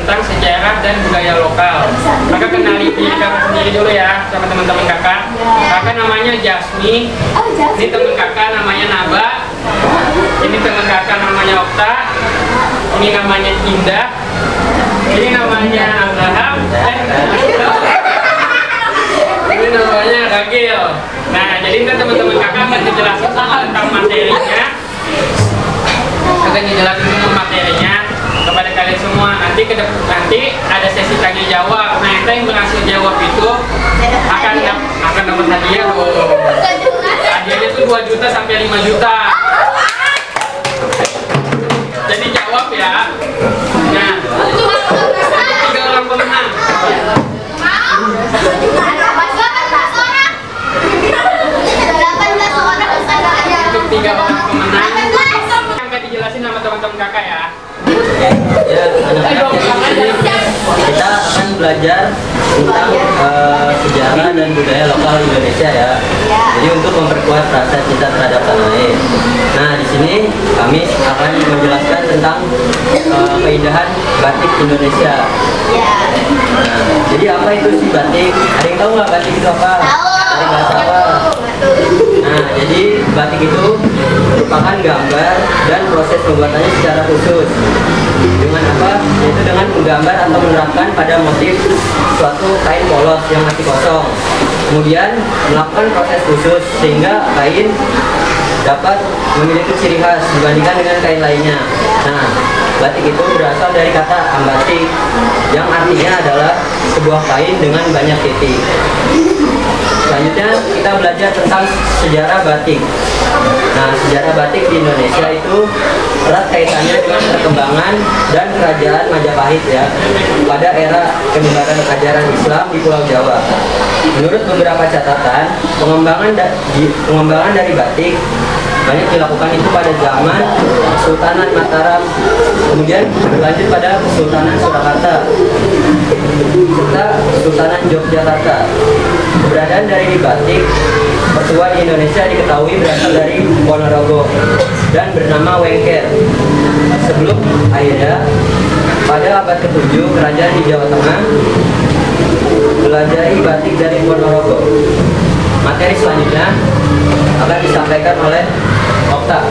tentang sejarah dan budaya lokal. Kakak kenali diri kakak sendiri dulu ya sama teman-teman kakak. Kakak namanya Jasmi. Ini teman kakak namanya Naba. Ini teman kakak namanya Okta. Ini namanya Indah. Ini namanya Abraham. Ini namanya Ragil. Nah, jadi ntar teman-teman kakak akan dijelasin tentang materinya. Akan dijelasin semua materinya kepada kalian semua. Nanti ada sesi tanya jawab. Nah, yang berhasil jawab itu akan dapat hadiah loh. Hadiahnya tuh 2 juta sampai 5 juta. Jadi jawab ya. Nah, 3 orang pemenang. Untuk 3 orang pemenang yang akan dijelasin sama teman-teman kakak ya. Ya, anak-anak di sini kita akan belajar tentang sejarah dan budaya lokal Indonesia ya. Jadi untuk memperkuat rasa cinta terhadap tanah air. Nah, di sini kami akan menjelaskan tentang keindahan batik Indonesia. Nah, jadi apa itu sih batik? Ada yang tahu nggak batik itu apa? Dari bahasa apa? Nah, jadi batik itu merupakan gambar dan proses pembuatannya secara khusus. Dengan apa? Yaitu dengan menggambar atau menerapkan pada motif suatu kain polos yang masih kosong. Kemudian melakukan proses khusus sehingga kain dapat memiliki ciri khas dibandingkan dengan kain lainnya. Nah, batik itu berasal dari kata ambatik yang artinya adalah sebuah kain dengan banyak titik. Selanjutnya kita belajar tentang sejarah batik. Nah, sejarah batik di Indonesia itu erat kaitannya dengan perkembangan dan kerajaan Majapahit ya pada era penyebaran ajaran Islam di Pulau Jawa. Menurut beberapa catatan, pengembangan dari batik banyak dilakukan itu pada zaman Kesultanan Mataram, kemudian berlanjut pada Kesultanan Surakarta, serta Kesultanan Yogyakarta. Keberadaan dari batik tertua di Indonesia diketahui berasal dari Ponorogo dan bernama Wengker. Sebelum akhirnya pada abad ke-7 kerajaan di Jawa Tengah belajar batik dari Ponorogo. Materi selanjutnya akan disampaikan oleh Okta.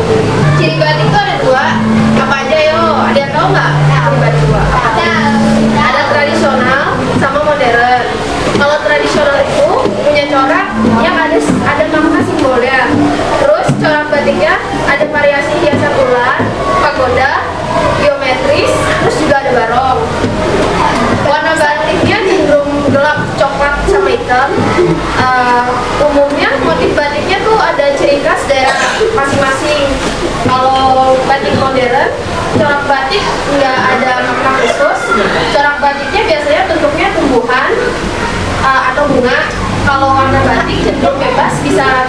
Ciri batik itu ada 2. Apa aja yo? Ada yang tahu nggak? Ciri batik 2. Ada tradisional sama modern. Kalau tradisional itu punya corak yang ada makna simbolnya. Terus corak batiknya ada variasi hiasan ular, pagoda, geometris, terus juga ada barong. Warna batiknya cenderung gelap coklat sama hitam. Umumnya motif batiknya tuh ada ciri khas daerah masing-masing. Kalau batik modern, corak batik nggak ada makna khusus. Corak batiknya biasanya bentuknya tumbuhan atau bunga. Kalau warna batik cenderung bebas, bisa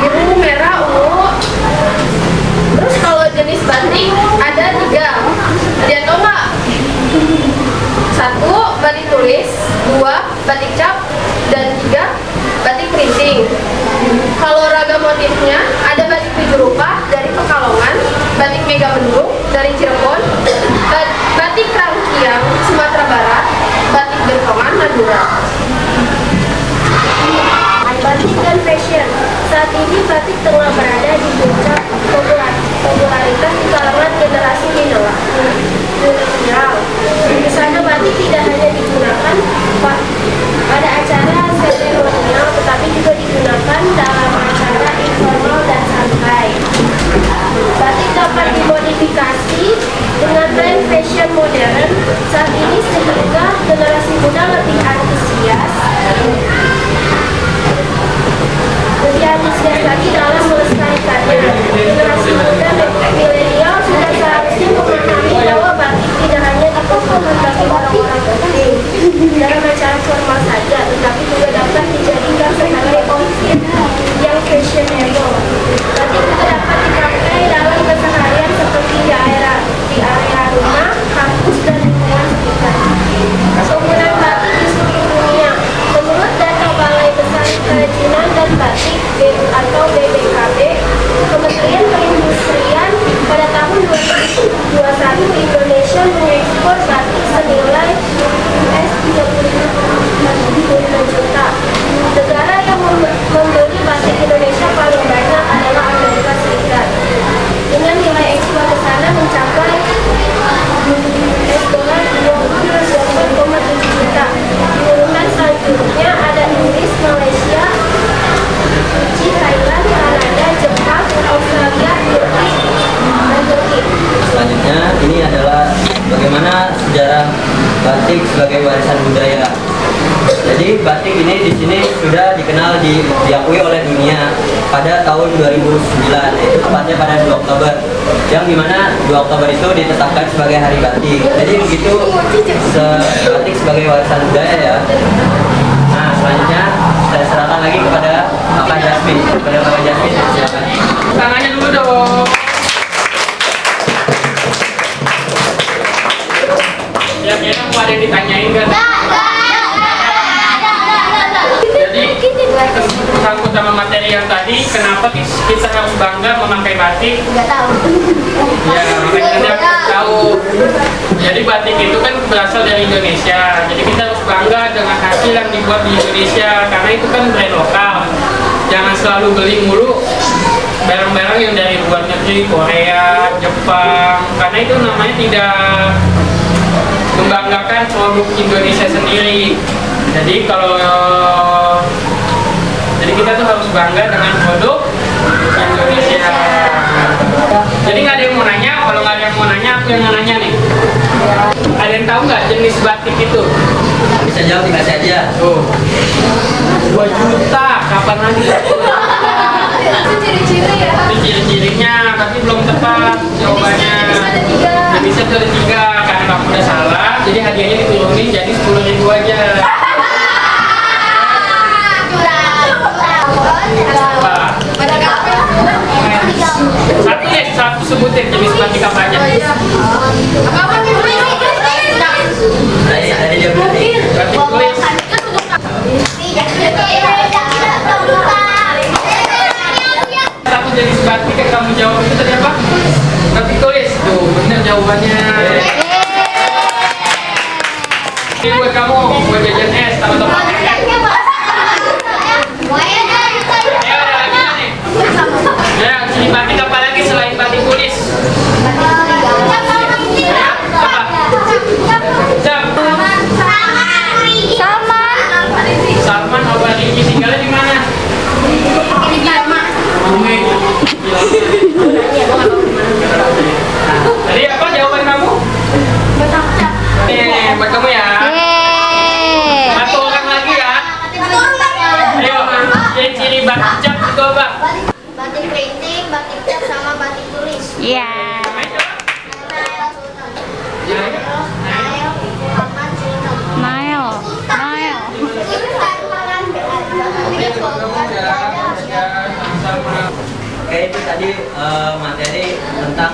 biru, merah, ungu. Terus kalau jenis batik ada 3. Dia tahu nggak? 1 batik tulis, 2 batik cap, dan 3 batik printing. Kalau ragam motifnya ada batik 7 rupa dari Pekalongan, batik Megamendung dari Cirebon, batik Rangkiang Sumatera Barat, batik Bentongan Madura. Batik dan fashion. Saat ini batik tengah berada di puncak popularitas di kalangan generasi milenial. Di sana batik tidak hanya digunakan pada acara seremonial, tetapi juga digunakan dalam acara informal dan santai. Batik dapat dimodifikasi dengan tren fashion modern saat ini sehingga generasi muda lebih antusias lagi dalam bagaimana sejarah batik sebagai warisan budaya. Jadi batik ini di sini sudah diakui oleh dunia pada tahun 2009, yaitu tepatnya pada 2 Oktober, yang dimana 2 Oktober itu ditetapkan sebagai Hari Batik. Jadi begitu batik sebagai warisan budaya ya. Nah, selanjutnya saya serahkan lagi kepada Kakak Jasmine. Silakan. Tangannya dulu dong. Ya, kayaknya mau ada yang ditanyain kan? Jadi, sangkut sama materi yang tadi, kenapa kita harus bangga memakai batik? Nggak tahu. Ya, makanya nanti aku tahu. Jadi batik itu kan berasal dari Indonesia. Jadi kita harus bangga dengan hasil yang dibuat di Indonesia, karena itu kan brand lokal. Jangan selalu beli mulu barang-barang yang dari luar negeri, Korea, Jepang, karena itu namanya tidak membanggakan produk Indonesia sendiri. Jadi kita tuh harus bangga dengan produk Indonesia. Jadi nggak ada yang mau nanya. Kalau nggak ada yang mau nanya, aku yang mau nanya nih. Ada yang tahu nggak jenis batik itu? Bisa jawab, dikasih aja. Tuh, 2 juta. Kapan lagi? Itu ciri-ciri ya. Itu ciri-cirinya, tapi belum tepat jawabannya. Bisa Bisa tuh ada 3, karena kamu udah salah. Jadi hadiahnya diturunin jadi 10.000 aja. Apa? Pada kafe. Satu sebutin jenis batik apa aja. Apa nih? Tadi dia bilang nih. Batik tulis. Satu jenis batik yang kamu jawab itu tadi apa? Batik tulis. Tuh, bener jawabannya. Ini buat kamu, buat jajan es, teman-teman. Ya, ada lagi nggak nih? Ya, jenis batik apa lagi selain batik tulis? Jam. Salman apa Riki tinggalnya di mana? Bumi. Tadi apa jawaban kamu? Nih, buat kamu ya. Satu orang lagi ya. Ayo, ciri batik cap itu apa? Batik printing, batik cap sama batik tulis. Iya. Nail. Oke, itu tadi materi tentang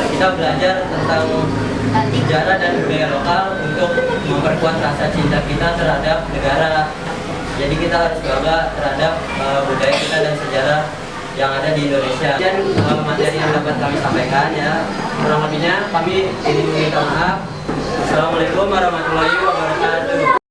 kita belajar tentang sejarah dan budaya lokal untuk memperkuat rasa cinta kita terhadap negara. Jadi kita harus bangga terhadap budaya kita dan sejarah yang ada di Indonesia. Dan materi yang dapat kami sampaikan ya, kurang lebihnya kami ingin meminta maaf. Assalamualaikum warahmatullahi wabarakatuh.